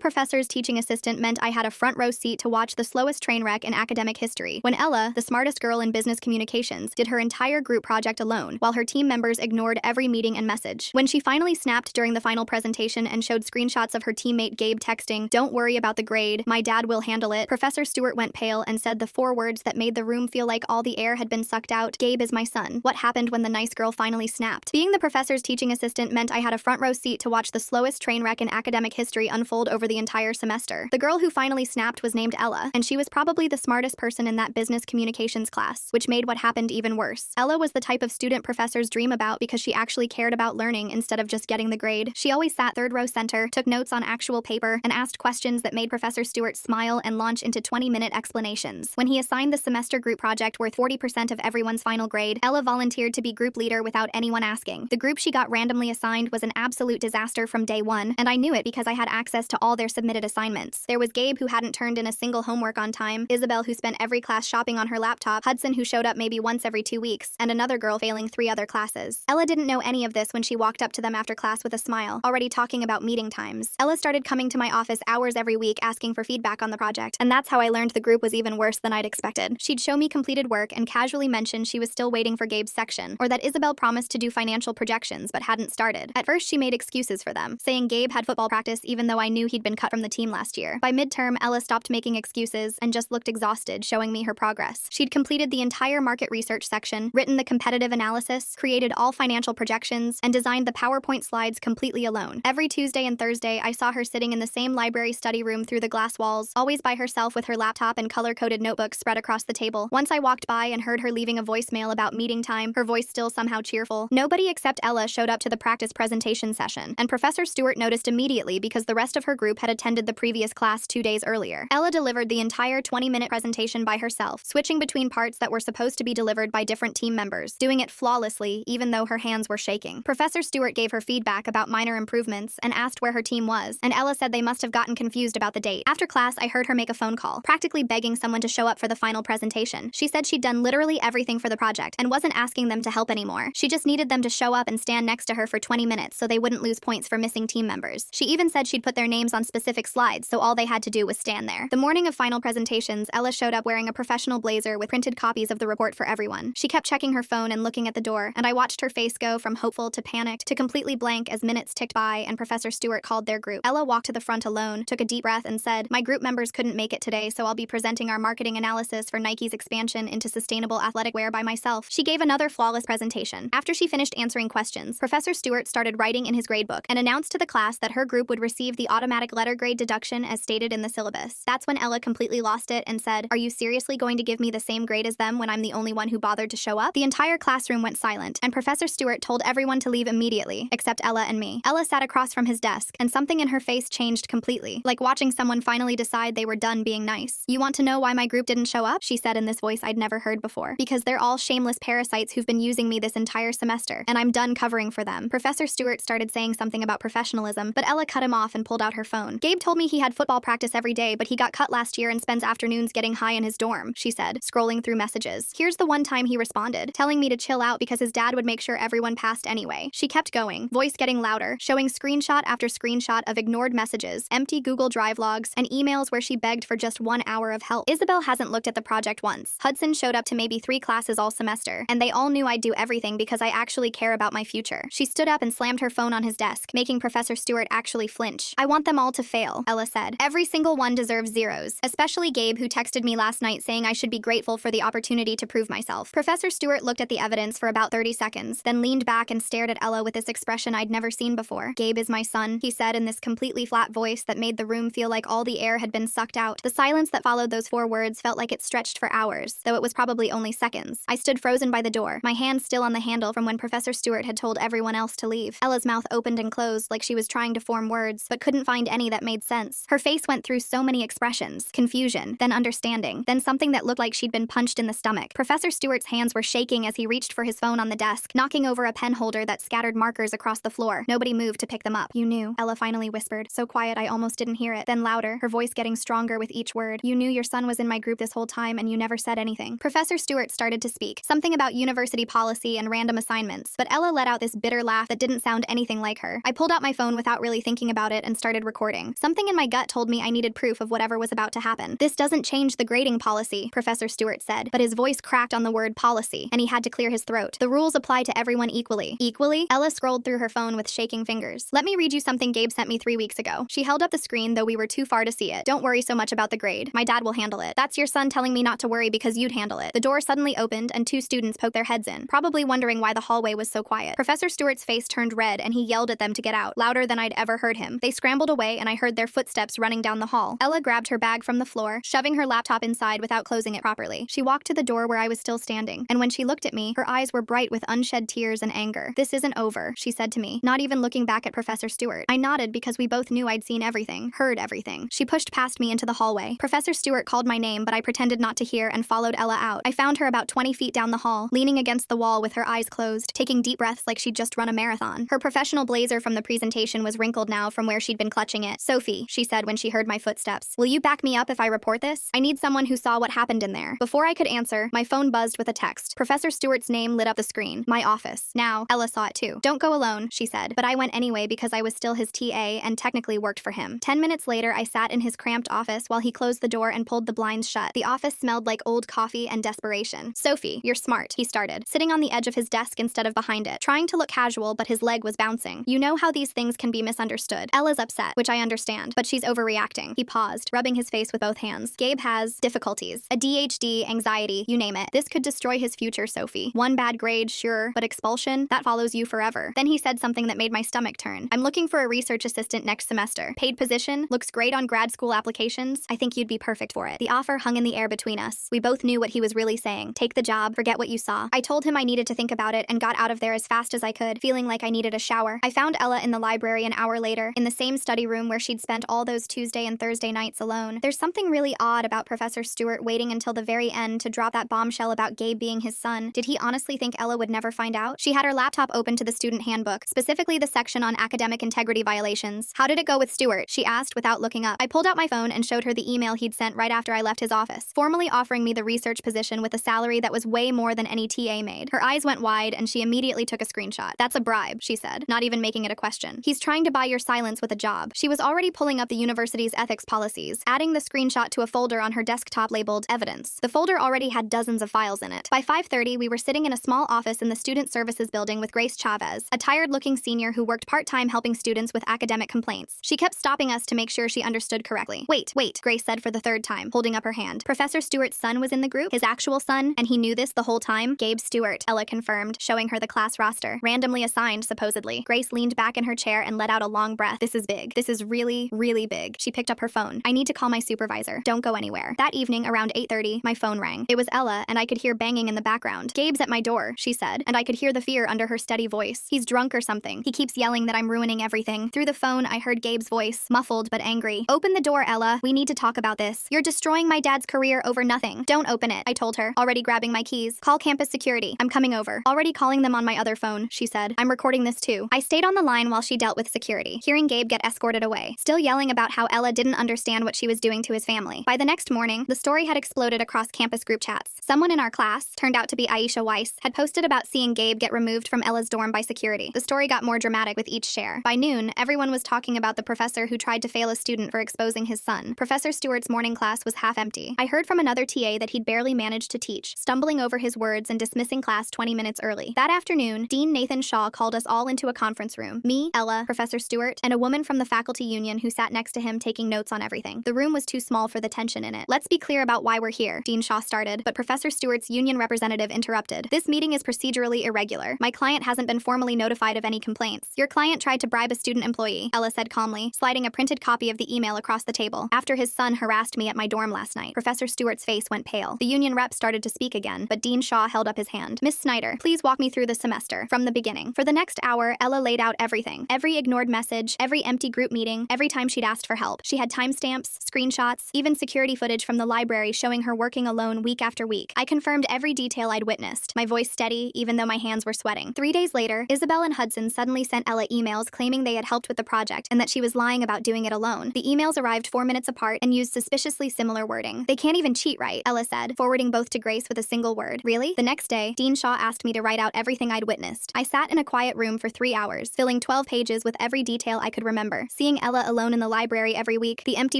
professor's teaching assistant meant I had a front row seat to watch the slowest train wreck in academic history, when Ella, the smartest girl in business communications, did her entire group project alone, while her team members ignored every meeting and message. When she finally snapped during the final presentation and showed screenshots of her teammate Gabe texting, "Don't worry about the grade, my dad will handle it," Professor Stewart went pale and said the 4 words that made the room feel like all the air had been sucked out: "Gabe is my son." What happened when the nice girl finally snapped? Being the professor's teaching assistant meant I had a front row seat to watch the slowest train wreck in academic history unfold over the entire semester. The girl who finally snapped was named Ella, and she was probably the smartest person in that business communications class, which made what happened even worse. Ella was the type of student professors dream about because she actually cared about learning instead of just getting the grade. She always sat third row center, took notes on actual paper, and asked questions that made Professor Stewart smile and launch into 20-minute explanations. When he assigned the semester group project worth 40% of everyone's final grade, Ella volunteered to be group leader without anyone asking. The group she got randomly assigned was an absolute disaster from day one, and I knew it because I had access to all their submitted assignments. There was Gabe, who hadn't turned in a single homework on time, Isabel, who spent every class shopping on her laptop, Hudson, who showed up maybe once every 2 weeks, and another girl failing 3 other classes. Ella didn't know any of this when she walked up to them after class with a smile, already talking about meeting times. Ella started coming to my office hours every week asking for feedback on the project, and that's how I learned the group was even worse than I'd expected. She'd show me completed work and casually mention she was still waiting for Gabe's section, or that Isabel promised to do financial projections but hadn't started. At first, she made excuses for them, saying Gabe had football practice even though I knew he'd been cut from the team last year. By midterm, Ella stopped making excuses and just looked exhausted, showing me her progress. She'd completed the entire market research section, written the competitive analysis, created all financial projections, and designed the PowerPoint slides completely alone. Every Tuesday and Thursday, I saw her sitting in the same library study room through the glass walls, always by herself with her laptop and color-coded notebooks spread across the table. Once I walked by and heard her leaving a voicemail about meeting time, her voice still somehow cheerful. Nobody except Ella showed up to the practice presentation session, and Professor Stewart noticed immediately because the rest of her group had attended the previous class 2 days earlier. Ella delivered the entire 20-minute presentation by herself, switching between parts that were supposed to be delivered by different team members, doing it flawlessly even though her hands were shaking. Professor Stewart gave her feedback about minor improvements and asked where her team was, and Ella said they must have gotten confused about the date. After class, I heard her make a phone call, practically begging someone to show up for the final presentation. She said she'd done literally everything for the project and wasn't asking them to help anymore. She just needed them to show up and stand next to her for 20 minutes so they wouldn't lose points for missing team members. She even said she'd put their names on specific slides so all they had to do was stand there. The morning of final presentations, Ella showed up wearing a professional blazer with printed copies of the report for everyone. She kept checking her phone and looking at the door, and I watched her face go from hopeful to panicked to completely blank as minutes ticked by and Professor Stewart called their group. Ella walked to the front alone, took a deep breath, and said, "My group members couldn't make it today, so I'll be presenting our marketing analysis for Nike's expansion into sustainable athletic wear by myself." She gave another flawless presentation. After she finished answering questions, Professor Stewart started writing in his gradebook and announced to the class that her group would receive the automatic letter grade deduction as stated in the syllabus. That's when Ella completely lost it and said, "Are you seriously going to give me the same grade as them when I'm the only one who bothered to show up?" The entire classroom went silent, and Professor Stewart told everyone to leave immediately, except Ella and me. Ella sat across from his desk, and something in her face changed completely, like watching someone finally decide they were done being nice. "You want to know why my group didn't show up?" she said in this voice I'd never heard before. "Because they're all shameless parasites who've been using me this entire semester, and I'm done covering for them." Professor Stewart started saying something about professionalism, but Ella cut him off and pulled out her phone. "Gabe told me he had football practice every day, but he got cut last year and spends afternoons getting high in his dorm," she said, scrolling through messages. "Here's the one time he responded, telling me to chill out because his dad would make sure everyone passed anyway." She kept going, voice getting louder, showing screenshot after screenshot of ignored messages, empty Google Drive logs, and emails where she begged for just 1 hour of help. Isabel hasn't looked at the project once. Hudson showed up to maybe 3 classes all semester, and they all knew I'd do everything because I actually care about my future. She stood up and slammed her phone on his desk, making Professor Stewart actually flinch. "I want them all to fail," Ella said. "Every single one deserves zeros, especially Gabe, who texted me last night saying I should be grateful for the opportunity to prove myself." Professor Stewart looked at the evidence for about 30 seconds, then leaned back and stared at Ella with this expression I'd never seen before. "Gabe is my son," he said in this completely flat voice that made the room feel like all the air had been sucked out. The silence that followed those 4 words felt like it stretched for hours, though it was probably only seconds. I stood frozen by the door, my hand still on the handle from when Professor Stewart had told everyone else to leave. Ella's mouth opened and closed like she was trying to form words, but couldn't find any that made sense. Her face went through so many expressions: confusion, then understanding, then something that looked like she'd been punched in the stomach. Professor Stewart's hands were shaking as he reached for his phone on the desk, knocking over a pen holder that scattered markers across the floor. Nobody moved to pick them up. "You knew," Ella finally whispered, so quiet I almost didn't hear it, then louder, her voice getting stronger with each word. "You knew your son was in my group this whole time and you never said anything." Professor Stewart started to speak, something about university policy and random assignments, but Ella let out this bitter laugh that didn't sound anything like her. I pulled out my phone without really thinking about it and started recording. reporting. Something in my gut told me I needed proof of whatever was about to happen. This doesn't change the grading policy, Professor Stewart said, but his voice cracked on the word policy, and he had to clear his throat. The rules apply to everyone equally. Equally? Ella scrolled through her phone with shaking fingers. Let me read you something Gabe sent me 3 weeks ago. She held up the screen, though we were too far to see it. Don't worry so much about the grade. My dad will handle it. That's your son telling me not to worry because you'd handle it. The door suddenly opened, and 2 students poked their heads in, probably wondering why the hallway was so quiet. Professor Stewart's face turned red, and he yelled at them to get out, louder than I'd ever heard him. They scrambled away, and I heard their footsteps running down the hall. Ella grabbed her bag from the floor, shoving her laptop inside without closing it properly. She walked to the door where I was still standing, and when she looked at me, her eyes were bright with unshed tears and anger. This isn't over, she said to me, not even looking back at Professor Stewart. I nodded because we both knew I'd seen everything, heard everything. She pushed past me into the hallway. Professor Stewart called my name, but I pretended not to hear and followed Ella out. I found her about 20 feet down the hall, leaning against the wall with her eyes closed, taking deep breaths like she'd just run a marathon. Her professional blazer from the presentation was wrinkled now from where she'd been clutching it. Sophie, she said when she heard my footsteps, will you back me up if I report this? I need someone who saw what happened in there. Before I could answer, my phone buzzed with a text. Professor Stewart's name lit up the screen. My office. Now, Ella saw it too. Don't go alone, she said, but I went anyway because I was still his TA and technically worked for him. 10 minutes later, I sat in his cramped office while he closed the door and pulled the blinds shut. The office smelled like old coffee and desperation. Sophie, you're smart, he started, sitting on the edge of his desk instead of behind it, trying to look casual, but his leg was bouncing. You know how these things can be misunderstood. Ella's upset, which I understand, but she's overreacting. He paused, rubbing his face with both hands. Gabe has difficulties. ADHD, anxiety, you name it. This could destroy his future, Sophie. One bad grade, sure, but expulsion? That follows you forever. Then he said something that made my stomach turn. I'm looking for a research assistant next semester. Paid position, looks great on grad school applications. I think you'd be perfect for it. The offer hung in the air between us. We both knew what he was really saying. Take the job, forget what you saw. I told him I needed to think about it and got out of there as fast as I could, feeling like I needed a shower. I found Ella in the library an hour later, in the same study room where she'd spent all those Tuesday and Thursday nights alone. There's something really odd about Professor Stewart waiting until the very end to drop that bombshell about Gabe being his son. Did he honestly think Ella would never find out? She had her laptop open to the student handbook, specifically the section on academic integrity violations. How did it go with Stewart? She asked without looking up. I pulled out my phone and showed her the email he'd sent right after I left his office, formally offering me the research position with a salary that was way more than any TA made. Her eyes went wide and she immediately took a screenshot. That's a bribe, she said, not even making it a question. He's trying to buy your silence with a job. She was already pulling up the university's ethics policies, adding the screenshot to a folder on her desktop labeled Evidence. The folder already had dozens of files in it. By 5:30, we were sitting in a small office in the Student Services building with Grace Chavez, a tired-looking senior who worked part-time helping students with academic complaints. She kept stopping us to make sure she understood correctly. Wait, Grace said for the 3rd time, holding up her hand. Professor Stewart's son was in the group? His actual son? And he knew this the whole time? Gabe Stewart, Ella confirmed, showing her the class roster. Randomly assigned, supposedly. Grace leaned back in her chair and let out a long breath. This is big. This is really, really big. She picked up her phone. I need to call my supervisor. Don't go anywhere. That evening, around 8:30, my phone rang. It was Ella, and I could hear banging in the background. Gabe's at my door, she said, and I could hear the fear under her steady voice. He's drunk or something. He keeps yelling that I'm ruining everything. Through the phone, I heard Gabe's voice, muffled but angry. Open the door, Ella. We need to talk about this. You're destroying my dad's career over nothing. Don't open it, I told her, already grabbing my keys. Call campus security. I'm coming over. Already calling them on my other phone, she said. I'm recording this too. I stayed on the line while she dealt with security, hearing Gabe get escorted away, still yelling about how Ella didn't understand what she was doing to his family. By the next morning, the story had exploded across campus group chats. Someone in our class, turned out to be Aisha Weiss, had posted about seeing Gabe get removed from Ella's dorm by security. The story got more dramatic with each share. By noon, everyone was talking about the professor who tried to fail a student for exposing his son. Professor Stewart's morning class was half empty. I heard from another TA that he'd barely managed to teach, stumbling over his words and dismissing class 20 minutes early. That afternoon, Dean Nathan Shaw called us all into a conference room. Me, Ella, Professor Stewart, and a woman from the faculty union who sat next to him taking notes on everything. The room was too small for the tension in it. Let's be clear about why we're here, Dean Shaw started, but Professor Stewart's union representative interrupted. This meeting is procedurally irregular. My client hasn't been formally notified of any complaints. Your client tried to bribe a student employee, Ella said calmly, sliding a printed copy of the email across the table. After his son harassed me at my dorm last night. Professor Stewart's face went pale. The union rep started to speak again, but Dean Shaw held up his hand. Miss Snyder, please walk me through the semester, from the beginning. For the next hour, Ella laid out everything. Every ignored message, every empty group meeting, every time she'd asked for help. She had timestamps, screenshots, even security footage from the library showing her working alone week after week. I confirmed every detail I'd witnessed, my voice steady, even though my hands were sweating. 3 days later, Isabel and Hudson suddenly sent Ella emails claiming they had helped with the project and that she was lying about doing it alone. The emails arrived 4 minutes apart and used suspiciously similar wording. They can't even cheat right, Ella said, forwarding both to Grace with a single word. Really? The next day, Dean Shaw asked me to write out everything I'd witnessed. I sat in a quiet room for 3 hours, filling 12 pages with every detail I could remember. Seeing Ella alone in the library every week, the empty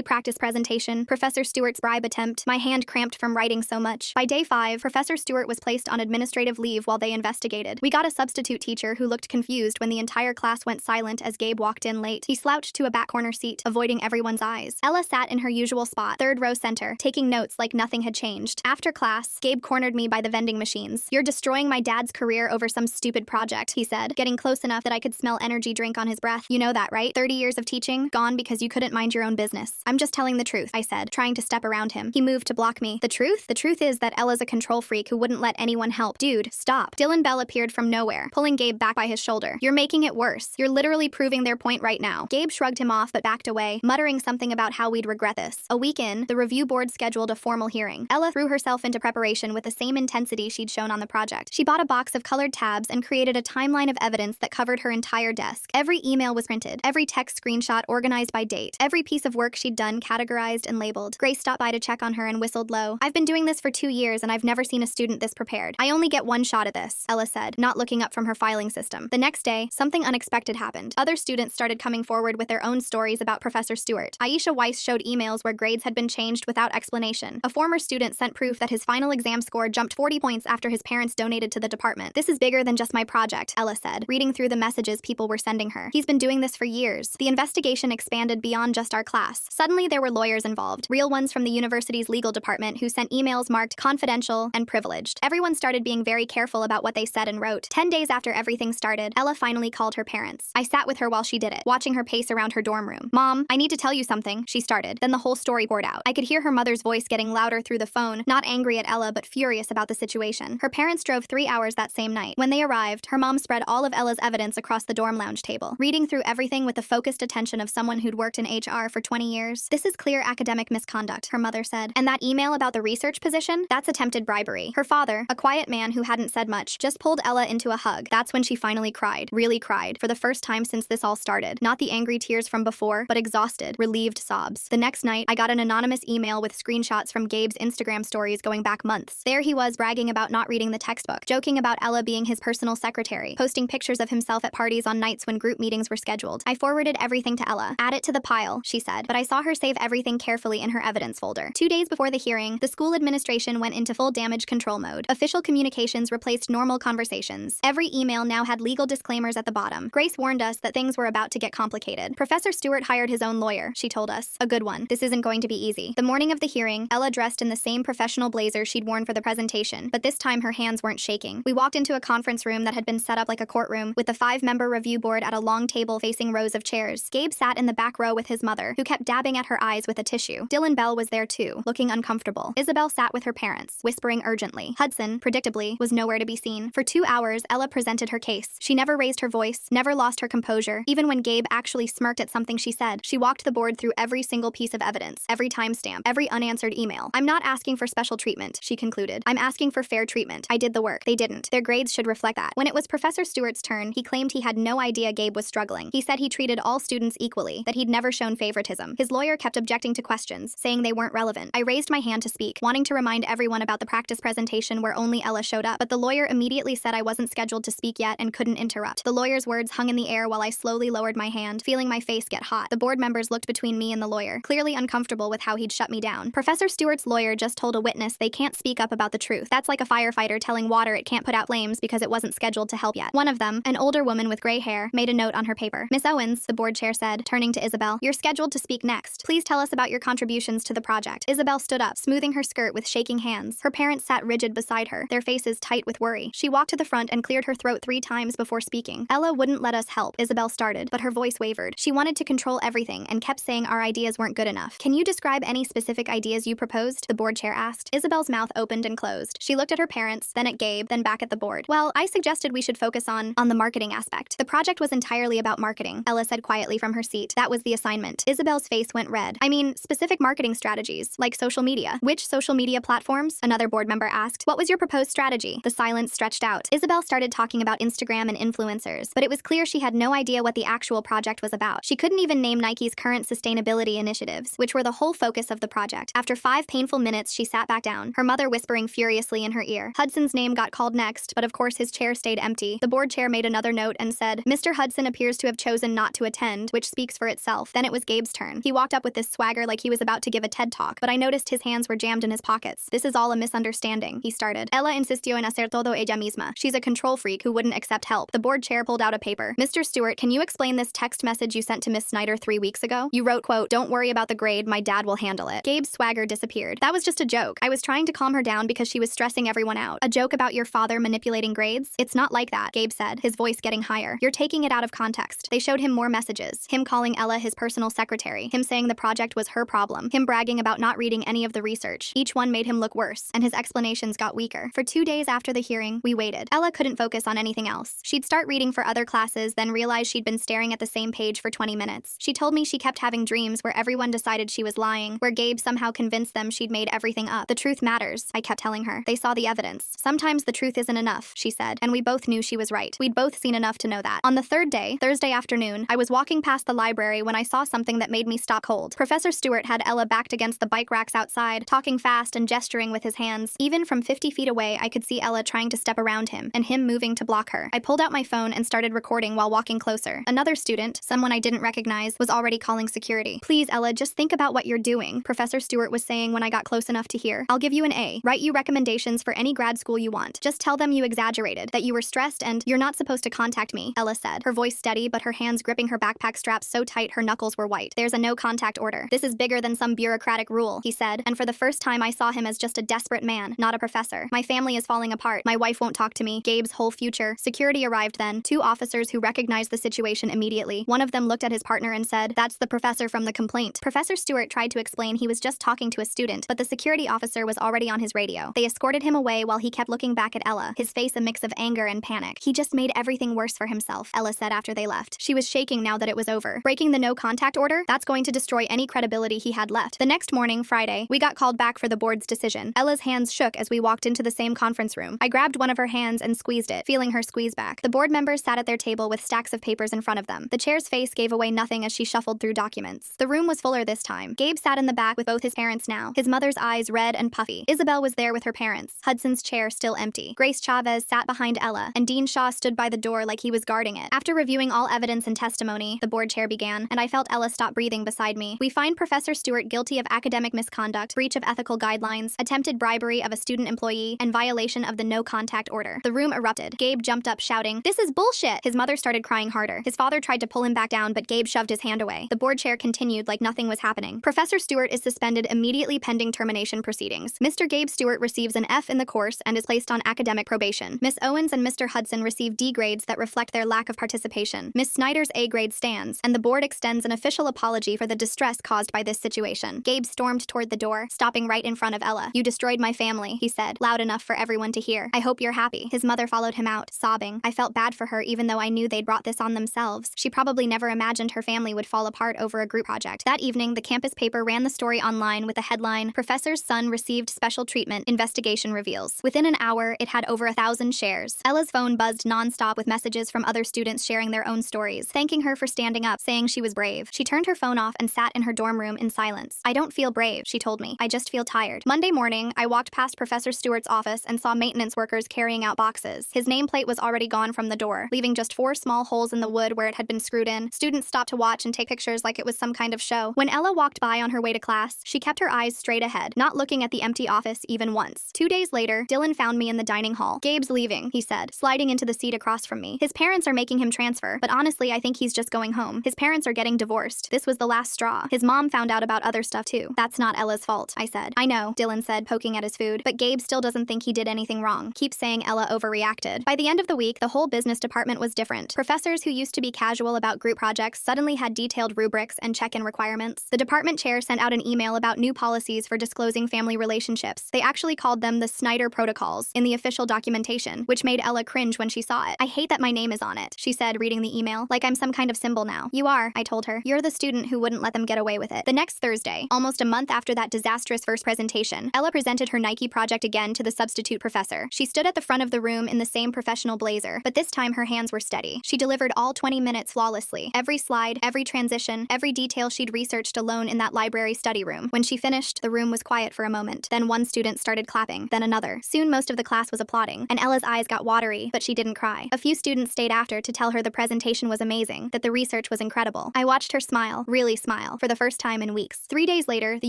practice presentation, Professor Stewart's bribe attempt, my hand cramped from writing so much. By day 5, Professor Stewart was placed on administrative leave while they investigated. We got a substitute teacher who looked confused when the entire class went silent as Gabe walked in late. He slouched to a back corner seat, avoiding everyone's eyes. Ella sat in her usual spot, third row center, taking notes like nothing had changed. After class, Gabe cornered me by the vending machines. "You're destroying my dad's career over some stupid project," he said, getting close enough that I could smell energy drink on his breath. "You know that, right? 30 years of teaching, gone because you couldn't mind your own business." "I'm just telling the truth," I said, trying to step around him. He moved to block me. "The truth? The truth is that Ella's a control freak who wouldn't let anyone help." "Dude, stop." Dylan Bell appeared from nowhere, pulling Gabe back by his shoulder. "You're making it worse. You're literally proving their point right now." Gabe shrugged him off but backed away, muttering something about how we'd regret this. A week in, the review board scheduled a formal hearing. Ella threw herself into preparation with the same intensity she'd shown on the project. She bought a box of colored tabs and created a timeline of evidence that covered her entire desk. Every email was printed, every text screenshot organized by date, every piece of work she'd done categorized and labeled. Grace stopped by to check on her and whistled low. "I've been doing this for 2 years and I've never seen a student this prepared. I only get one shot at this," Ella said, not looking up from her filing system. The next day, something unexpected happened. Other students started coming forward with their own stories about Professor Stewart. Aisha Weiss showed emails where grades had been changed without explanation. A former student sent proof that his final exam score jumped 40 points after his parents donated to the department. "This is bigger than just my project," Ella said, reading through the messages people were sending her. "He's been doing this for years." The investigation expanded beyond just our class. Suddenly there were lawyers involved, real ones from the university's legal department who sent emails marked confidential and privileged. Everyone started being very careful about what they said and wrote. 10 days after everything started, Ella finally called her parents. I sat with her while she did it, watching her pace around her dorm room. "Mom, I need to tell you something," she started. Then the whole story poured out. I could hear her mother's voice getting louder through the phone, not angry at Ella but furious about the situation. Her parents drove 3 hours that same night. When they arrived, her mom spread all of Ella's evidence across the dorm lounge table, reading through everything with the focused attention of someone who'd worked in HR for 20 years. "This is clear academic misconduct," her mother said. "And that email about the research position? That's attempted bribery." Her father, a quiet man who hadn't said much, just pulled Ella into a hug. That's when she finally cried, really cried, for the first time since this all started. Not the angry tears from before, but exhausted, relieved sobs. The next night, I got an anonymous email with screenshots from Gabe's Instagram stories going back months. There he was bragging about not reading the textbook, joking about Ella being his personal secretary, posting pictures of himself at parties on nights when group meetings were scheduled. I forwarded everything to Ella. "Add it to the pile," she said, but I saw her save everything carefully in her evidence folder. 2 days before the hearing, the school administration went into full damage control mode. Official communications replaced normal conversations. Every email now had legal disclaimers at the bottom. Grace warned us that things were about to get complicated. "Professor Stewart hired his own lawyer," she told us. "A good one. This isn't going to be easy." The morning of the hearing, Ella dressed in the same professional blazer she'd worn for the presentation, but this time her hands weren't shaking. We walked into a conference room that had been set up like a courtroom, with the 5-member review board at a long table facing rows of chairs. Gabe sat in the back row with his mother, who kept dabbing at her eyes with a tissue. Dylan Bell was there too, looking uncomfortable. Isabel sat with her parents, whispering urgently. Hudson, predictably, was nowhere to be seen. For 2 hours, Ella presented her case. She never raised her voice, never lost her composure. Even when Gabe actually smirked at something she said, she walked the board through every single piece of evidence, every timestamp, every unanswered email. "I'm not asking for special treatment," she concluded. "I'm asking for fair treatment. I did the work. They didn't. Their grades should reflect that." When it was Professor Stewart's turn, he claimed he had no idea Gabe was struggling. He said he treated all students equally, that he'd never shown favoritism. His lawyer kept objecting to questions, saying they weren't relevant. I raised my hand to speak, wanting to remind everyone about the practice presentation where only Ella showed up, but the lawyer immediately said I wasn't scheduled to speak yet and couldn't interrupt. The lawyer's words hung in the air while I slowly lowered my hand, feeling my face get hot. The board members looked between me and the lawyer, clearly uncomfortable with how he'd shut me down. Professor Stewart's lawyer just told a witness they can't speak up about the truth. That's like a firefighter telling water it can't put out flames because it wasn't scheduled to help yet. One of them, an older woman with gray hair, made a note on her paper. "Miss Owens," the board chair said, turning to Isabel, "you're scheduled to speak next. Please tell us about your contributions to the project." Isabel stood up, smoothing her skirt with shaking hands. Her parents sat rigid beside her, their faces tight with worry. She walked to the front and cleared her throat 3 times before speaking. "Ella wouldn't let us help," Isabel started, but her voice wavered. She wanted to control everything and kept saying our ideas weren't good enough. "Can you describe any specific ideas you proposed?" the board chair asked. Isabel's mouth opened and closed. She looked at her parents, then at Gabe, then back at the board. "Well, I suggested we should focus on the marketing aspect. The project was entirely about marketing," Ella said quietly from her seat. "That was the assignment." Isabel's face went red. "I mean, specific marketing strategies, like social media." "Which social media platforms?" another board member asked. "What was your proposed strategy?" The silence stretched out. Isabel started talking about Instagram and influencers, but it was clear she had no idea what the actual project was about. She couldn't even name Nike's current sustainability initiatives, which were the whole focus of the project. After 5 painful minutes, she sat back down, her mother whispering furiously in her ear. Hudson's name got called next, but of course his chair stayed empty. The board chair made another note and said, "Mr. Hudson appears to have chosen not to attend," which which speaks for itself. Then it was Gabe's turn. He walked up with this swagger like he was about to give a TED talk, but I noticed his hands were jammed in his pockets. This is all a misunderstanding, he started. Ella insistió en hacer todo ella misma. She's a control freak who wouldn't accept help. The board chair pulled out a paper. Mr. Stewart, can you explain this text message you sent to Miss Snyder 3 weeks ago? You wrote, quote, "Don't worry about the grade, my dad will handle it." Gabe's swagger disappeared. That was just a joke. I was trying to calm her down because she was stressing everyone out. A joke about your father manipulating grades? It's not like that, Gabe said, his voice getting higher. You're taking it out of context. They showed him more messages. Him calling Ella his personal secretary. Him saying the project was her problem. Him bragging about not reading any of the research. Each one made him look worse, and his explanations got weaker. For 2 days after the hearing, we waited. Ella couldn't focus on anything else. She'd start reading for other classes, then realize she'd been staring at the same page for 20 minutes. She told me she kept having dreams where everyone decided she was lying, where Gabe somehow convinced them she'd made everything up. The truth matters, I kept telling her. They saw the evidence. Sometimes the truth isn't enough, she said, and we both knew she was right. We'd both seen enough to know that. On the third day, Thursday afternoon, I was walking past the library when I saw something that made me stop cold. Professor Stewart had Ella backed against the bike racks outside, talking fast and gesturing with his hands. Even from 50 feet away, I could see Ella trying to step around him, and him moving to block her. I pulled out my phone and started recording while walking closer. Another student, someone I didn't recognize, was already calling security. "Please, Ella, just think about what you're doing," Professor Stewart was saying when I got close enough to hear. "I'll give you an A. Write you recommendations for any grad school you want. Just tell them you exaggerated, that you were stressed, and you're not supposed to contact me," Ella said, her voice steady but her hands gripping her backpack straps so tight her knuckles were white. "There's a no-contact order. This is bigger than some bureaucratic rule," he said, and for the first time I saw him as just a desperate man, not a professor. "My family is falling apart. My wife won't talk to me. Gabe's whole future." Security arrived then, 2 officers who recognized the situation immediately. One of them looked at his partner and said, "That's the professor from the complaint." Professor Stewart tried to explain he was just talking to a student, but the security officer was already on his radio. They escorted him away while he kept looking back at Ella, his face a mix of anger and panic. "He just made everything worse for himself," Ella said after they left. She was shaking now that it was over. "Breaking the no-contact order? That's going to destroy any credibility he had left." The next morning, Friday, we got called back for the board's decision. Ella's hands shook as we walked into the same conference room. I grabbed one of her hands and squeezed it, feeling her squeeze back. The board members sat at their table with stacks of papers in front of them. The chair's face gave away nothing as she shuffled through documents. The room was fuller this time. Gabe sat in the back with both his parents now, his mother's eyes red and puffy. Isabel was there with her parents, Hudson's chair still empty. Grace Chavez sat behind Ella, and Dean Shaw stood by the door like he was guarding it. After reviewing all evidence and testimony, the board chair began, and I felt Ella stop breathing beside me. "We find Professor Stewart guilty of academic misconduct, breach of ethical guidelines, attempted bribery of a student employee, and violation of the no-contact order." The room erupted. Gabe jumped up shouting, "This is bullshit!" His mother started crying harder. His father tried to pull him back down, but Gabe shoved his hand away. The board chair continued like nothing was happening. "Professor Stewart is suspended immediately pending termination proceedings. Mr. Gabe Stewart receives an F in the course and is placed on academic probation. Miss Owens and Mr. Hudson receive D grades that reflect their lack of participation. Miss Snyder's A grade stands, and the board extends an official apology for the distress caused by this situation." Gabe stormed toward the door, stopping right in front of Ella. "You destroyed my family," he said, loud enough for everyone to hear. "I hope you're happy." His mother followed him out, sobbing. I felt bad for her even though I knew they'd brought this on themselves. She probably never imagined her family would fall apart over a group project. That evening, the campus paper ran the story online with the headline, "Professor's son received special treatment, investigation reveals." Within an hour, it had over 1,000 shares. Ella's phone buzzed nonstop with messages from other students sharing their own stories, thanking her for standing up, saying she was brave. She turned her phone off and sat in her dorm room in silence. "I don't feel brave," she told me. "I just feel tired." Monday morning, I walked past Professor Stewart's office and saw maintenance workers carrying out boxes. His nameplate was already gone from the door, leaving just 4 small holes in the wood where it had been screwed in. Students stopped to watch and take pictures like it was some kind of show. When Ella walked by on her way to class, she kept her eyes straight ahead, not looking at the empty office even once. 2 days later, Dylan found me in the dining hall. "Gabe's leaving," he said, sliding into the seat across from me. "His parents are making him transfer, but honestly, I think he's just going home. His parents are getting divorced. This was the last straw. His mom found out about other stuff too." "That's not Ella's fault," I said. "I know," Dylan said, poking at his food, "but Gabe still doesn't think he did anything wrong. Keep saying Ella overreacted." By the end of the week, the whole business department was different. Professors who used to be casual about group projects suddenly had detailed rubrics and check-in requirements. The department chair sent out an email about new policies for disclosing family relationships. They actually called them the Snyder Protocols in the official documentation, which made Ella cringe when she saw it. "I hate that my name is on it," she said, reading the email, "like I'm some kind of symbol now." "You are," I told her. "You're the student who wouldn't let them get away with it." The next Thursday, almost a month after that disastrous first presentation, Ella presented her Nike project again to the substitute professor. She stood at the front of the room in the same professional blazer, but this time her hands were steady. She delivered all 20 minutes flawlessly. Every slide, every transition, every detail she'd researched alone in that library study room. When she finished, the room was quiet for a moment. Then one student started clapping, then another. Soon most of the class was applauding, and Ella's eyes got watery, but she didn't cry. A few students stayed after to tell her the presentation was amazing, that the research was was incredible. I watched her smile, really smile, for the first time in weeks. 3 days later, the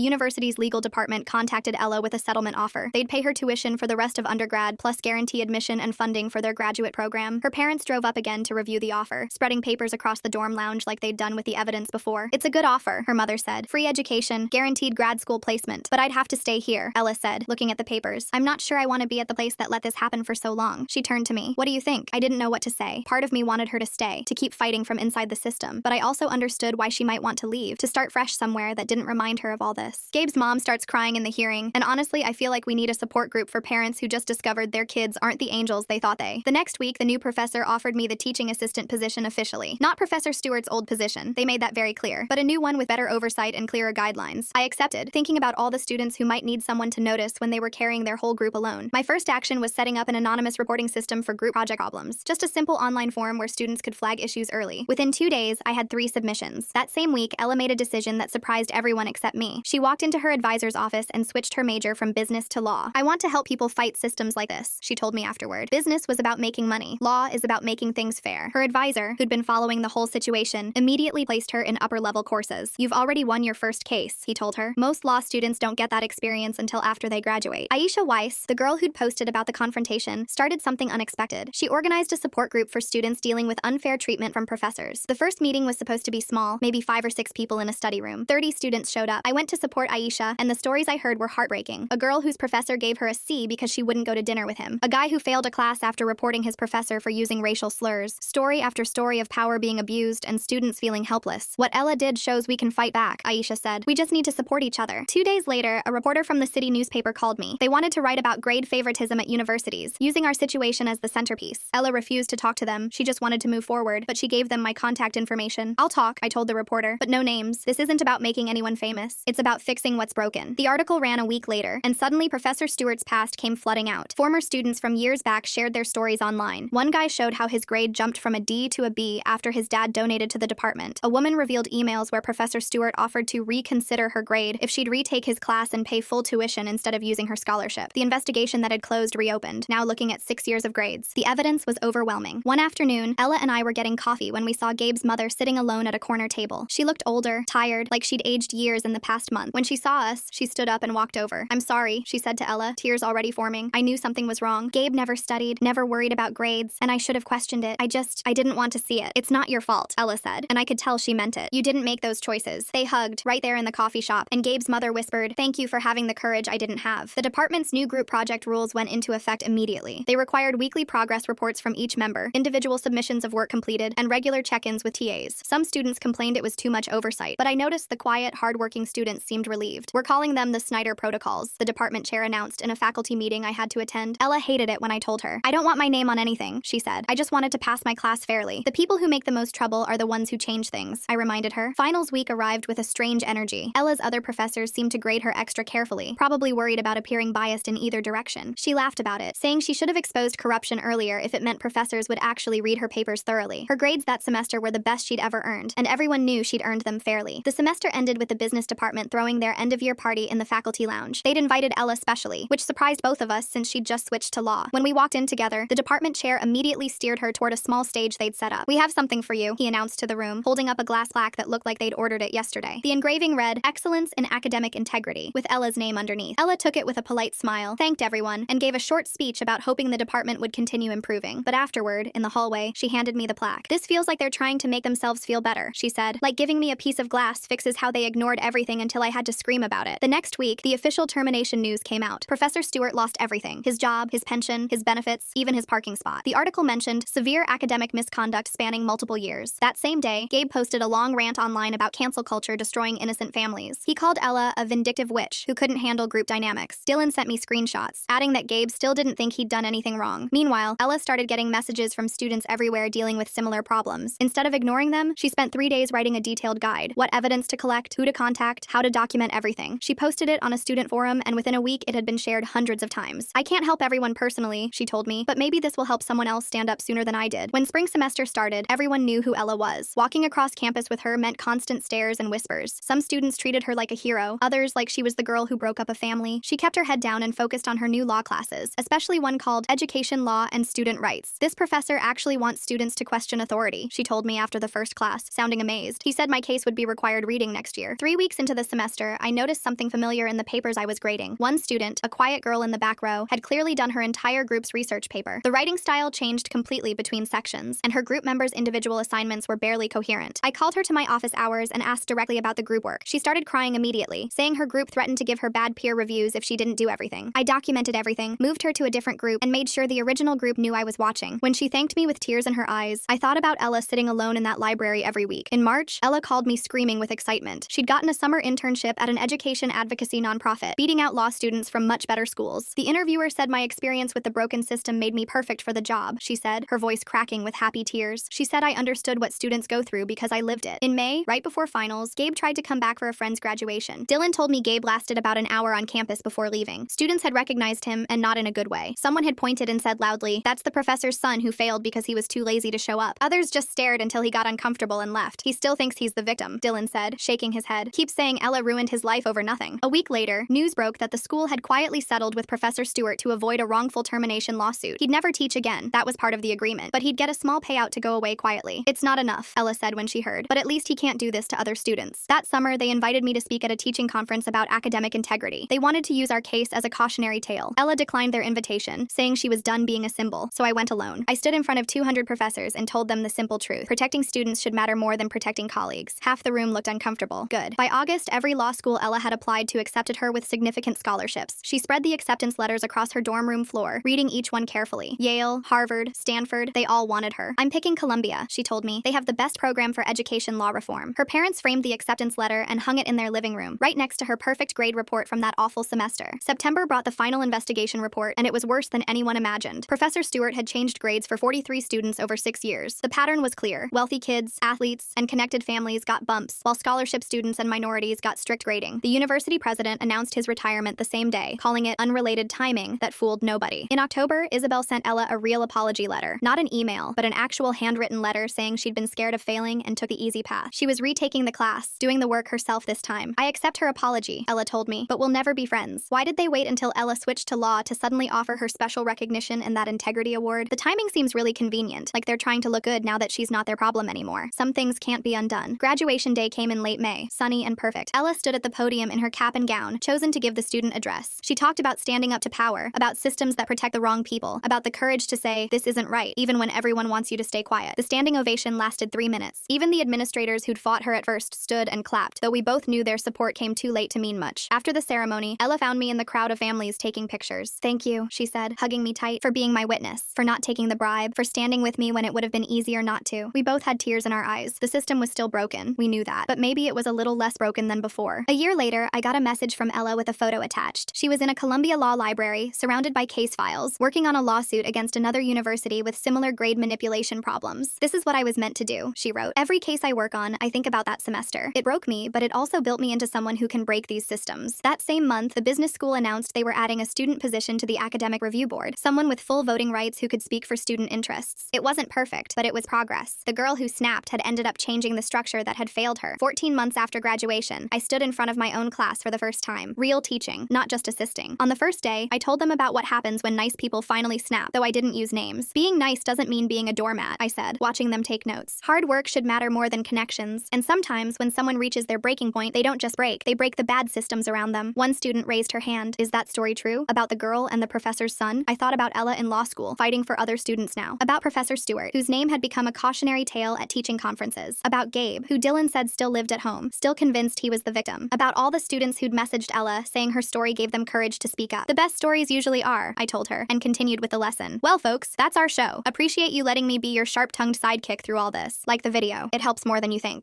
university's legal department contacted Ella with a settlement offer. They'd pay her tuition for the rest of undergrad, plus guarantee admission and funding for their graduate program. Her parents drove up again to review the offer, spreading papers across the dorm lounge like they'd done with the evidence before. "It's a good offer," her mother said. "Free education, guaranteed grad school placement. But I'd have to stay here," Ella said, looking at the papers. "I'm not sure I want to be at the place that let this happen for so long." She turned to me. "What do you think?" I didn't know what to say. Part of me wanted her to stay, to keep fighting from inside the system, but I also understood why she might want to leave, to start fresh somewhere that didn't remind her of all this. Gabe's mom starts crying in the hearing, and honestly, I feel like we need a support group for parents who just discovered their kids aren't the angels they thought they. The next week, the new professor offered me the teaching assistant position officially. Not Professor Stewart's old position, they made that very clear, but a new one with better oversight and clearer guidelines. I accepted, thinking about all the students who might need someone to notice when they were carrying their whole group alone. My first action was setting up an anonymous reporting system for group project problems, just a simple online forum where students could flag issues early. Within 2 days, I had 3 submissions. That same week, Ella made a decision that surprised everyone except me. She walked into her advisor's office and switched her major from business to law. "I want to help people fight systems like this," she told me afterward. "Business was about making money. Law is about making things fair." Her advisor, who'd been following the whole situation, immediately placed her in upper-level courses. "You've already won your first case," he told her. "Most law students don't get that experience until after they graduate." Aisha Weiss, the girl who'd posted about the confrontation, started something unexpected. She organized a support group for students dealing with unfair treatment from professors. The first meeting was supposed to be small, maybe 5 or 6 people in a study room. 30 students showed up. I went to support Aisha, and the stories I heard were heartbreaking. A girl whose professor gave her a C because she wouldn't go to dinner with him. A guy who failed a class after reporting his professor for using racial slurs. Story after story of power being abused and students feeling helpless. "What Ella did shows we can fight back," Aisha said. "We just need to support each other." 2 days later, a reporter from the city newspaper called me. They wanted to write about grade favoritism at universities, using our situation as the centerpiece. Ella refused to talk to them. She just wanted to move forward, but she gave them my contact information. "I'll talk," I told the reporter, "but no names. This isn't about making anyone famous. It's about fixing what's broken." The article ran a week later, and suddenly Professor Stewart's past came flooding out. Former students from years back shared their stories online. One guy showed how his grade jumped from a D to a B after his dad donated to the department. A woman revealed emails where Professor Stewart offered to reconsider her grade if she'd retake his class and pay full tuition instead of using her scholarship. The investigation that had closed reopened, now looking at 6 years of grades. The evidence was overwhelming. One afternoon, Ella and I were getting coffee when we saw Gabe's mother sitting alone at a corner table. She looked older, tired, like she'd aged years in the past month. When she saw us, she stood up and walked over. "I'm sorry," she said to Ella, tears already forming. "I knew something was wrong. Gabe never studied, never worried about grades, and I should have questioned it. I didn't want to see it." "It's not your fault," Ella said, and I could tell she meant it. "You didn't make those choices." They hugged, right there in the coffee shop, and Gabe's mother whispered, "Thank you for having the courage I didn't have." The department's new group project rules went into effect immediately. They required weekly progress reports from each member, individual submissions of work completed, and regular check-ins with TAs. Some students complained it was too much oversight, but I noticed the quiet, hard-working students seemed relieved. "We're calling them the Snyder Protocols," the department chair announced in a faculty meeting I had to attend. Ella hated it when I told her. "I don't want my name on anything," she said. "I just wanted to pass my class fairly. The people who make the most trouble are the ones who change things," I reminded her. Finals week arrived with a strange energy. Ella's other professors seemed to grade her extra carefully, probably worried about appearing biased in either direction. She laughed about it, saying she should have exposed corruption earlier if it meant professors would actually read her papers thoroughly. Her grades that semester were the best she'd ever earned, and everyone knew she'd earned them fairly. The semester ended with the business department throwing their end-of-year party in the faculty lounge. They'd invited Ella specially, which surprised both of us since she'd just switched to law. When we walked in together, the department chair immediately steered her toward a small stage they'd set up. "We have something for you," he announced to the room, holding up a glass plaque that looked like they'd ordered it yesterday. The engraving read, "Excellence in Academic Integrity," with Ella's name underneath. Ella took it with a polite smile, thanked everyone, and gave a short speech about hoping the department would continue improving. But afterward, in the hallway, she handed me the plaque. "This feels like they're trying to make themselves feel better," she said. "Like giving me a piece of glass fixes how they ignored everything until I had to scream about it." The next week, the official termination news came out. Professor Stewart lost everything: his job, his pension, his benefits, even his parking spot. The article mentioned severe academic misconduct spanning multiple years. That same day, Gabe posted a long rant online about cancel culture destroying innocent families. He called Ella a vindictive witch who couldn't handle group dynamics. Dylan sent me screenshots, adding that Gabe still didn't think he'd done anything wrong. Meanwhile, Ella started getting messages from students everywhere dealing with similar problems. Instead of ignoring them, she spent 3 days writing a detailed guide: what evidence to collect, who to contact, how to document everything. She posted it on a student forum, and within a week, it had been shared hundreds of times. "I can't help everyone personally," she told me, "but maybe this will help someone else stand up sooner than I did." When spring semester started, everyone knew who Ella was. Walking across campus with her meant constant stares and whispers. Some students treated her like a hero, others like she was the girl who broke up a family. She kept her head down and focused on her new law classes, especially one called Education, Law, and Student Rights. "This professor actually wants students to question authority," she told me after the first class, sounding amazed. He said my case would be required reading next year. 3 weeks into the semester, I noticed something familiar in the papers I was grading. One student, a quiet girl in the back row, had clearly done her entire group's research paper. The writing style changed completely between sections, and her group members' individual assignments were barely coherent. I called her to my office hours and asked directly about the group work. She started crying immediately, saying her group threatened to give her bad peer reviews if she didn't do everything. I documented everything, moved her to a different group, and made sure the original group knew I was watching. When she thanked me with tears in her eyes, I thought about Ella sitting alone in that library every week. In March, Ella called me screaming with excitement. She'd gotten a summer internship at an education advocacy nonprofit, beating out law students from much better schools. The interviewer said my experience with the broken system made me perfect for the job, she said, her voice cracking with happy tears. She said I understood what students go through because I lived it. In May, right before finals, Gabe tried to come back for a friend's graduation. Dylan told me Gabe lasted about an hour on campus before leaving. Students had recognized him, and not in a good way. Someone had pointed and said loudly, "That's the professor's son who failed because he was too lazy to show up." Others just stared until he got uncomfortable and left. He still thinks he's the victim, Dylan said, shaking his head. Keeps saying Ella ruined his life over nothing. A week later, news broke that the school had quietly settled with Professor Stewart to avoid a wrongful termination lawsuit. He'd never teach again. That was part of the agreement. But he'd get a small payout to go away quietly. "It's not enough," Ella said when she heard. "But at least he can't do this to other students." That summer, they invited me to speak at a teaching conference about academic integrity. They wanted to use our case as a cautionary tale. Ella declined their invitation, saying she was done being a symbol, so I went alone. I stood in front of 200 professors and told them the simple truth. Protecting students should matter more than protecting colleagues. Half the room looked uncomfortable. Good. By August, every law school Ella had applied to accepted her with significant scholarships. She spread the acceptance letters across her dorm room floor, reading each one carefully. Yale, Harvard, Stanford, they all wanted her. "I'm picking Columbia," she told me. "They have the best program for education law reform." Her parents framed the acceptance letter and hung it in their living room, right next to her perfect grade report from that awful semester. September brought the final investigation report, and it was worse than anyone imagined. Professor Stewart had changed grades for 43 students over 6 years. The pattern was clear. Wealthy kids, athletes, and connected families got bumps, while scholarship students and minorities got strict grading. The university president announced his retirement the same day, calling it unrelated timing that fooled nobody. In October, Isabel sent Ella a real apology letter. Not an email, but an actual handwritten letter saying she'd been scared of failing and took the easy path. She was retaking the class, doing the work herself this time. "I accept her apology," Ella told me, "but we'll never be friends." Why did they wait until Ella switched to law to suddenly offer her special recognition and that integrity award? The timing seems really convenient, like they're trying to look good now that she's not their problem anymore. Some things can't be undone. Graduation day came in late May, sunny and perfect. Ella stood at the podium in her cap and gown, chosen to give the student address. She talked about standing up to power, about systems that protect the wrong people, about the courage to say, "This isn't right," even when everyone wants you to stay quiet. The standing ovation lasted 3 minutes. Even the administrators who'd fought her at first stood and clapped, though we both knew their support came too late to mean much. After the ceremony, Ella found me in the crowd of families taking pictures. "Thank you," she said, hugging me tight, "for being my witness, for not taking the bribe, for standing with me when it would have been easier not to." We both had tears in our eyes. The system was still broken, we knew that, but maybe it was a little less broken than before. A year later, I got a message from Ella with a photo attached. She was in a Columbia Law library, surrounded by case files, working on a lawsuit against another university with similar grade manipulation problems. "This is what I was meant to do," she wrote. "Every case I work on, I think about that semester. It broke me, but it also built me into someone who can break these systems." That same month, the business school announced they were adding a student position to the academic review board, someone with full voting rights who could speak for student interests. It wasn't perfect, but it was progress. The girl who snapped had ended up changing the structure that had failed her. 14 months after graduation, I stood in front of my own class for the first time. Real teaching, not just assisting. On the first day, I told them about what happens when nice people finally snap, though I didn't use names. "Being nice doesn't mean being a doormat," I said, watching them take notes. "Hard work should matter more than connections, and sometimes when someone reaches their breaking point, they don't just break, they break the bad systems around them." One student raised her hand. "Is that story true? About the girl and the professor's son?" I thought about Ella in law school, fighting for other students now. About Professor Stewart, whose name had become a cautionary tale at teaching conferences. About Gabe, who Dylan said still lived at home, still convinced he was the victim. About all the students who'd messaged Ella, saying her story gave them courage to speak up. "The best stories usually are," I told her, and continued with the lesson. "Well, folks, that's our show. Appreciate you letting me be your sharp-tongued sidekick through all this. Like the video. It helps more than you think."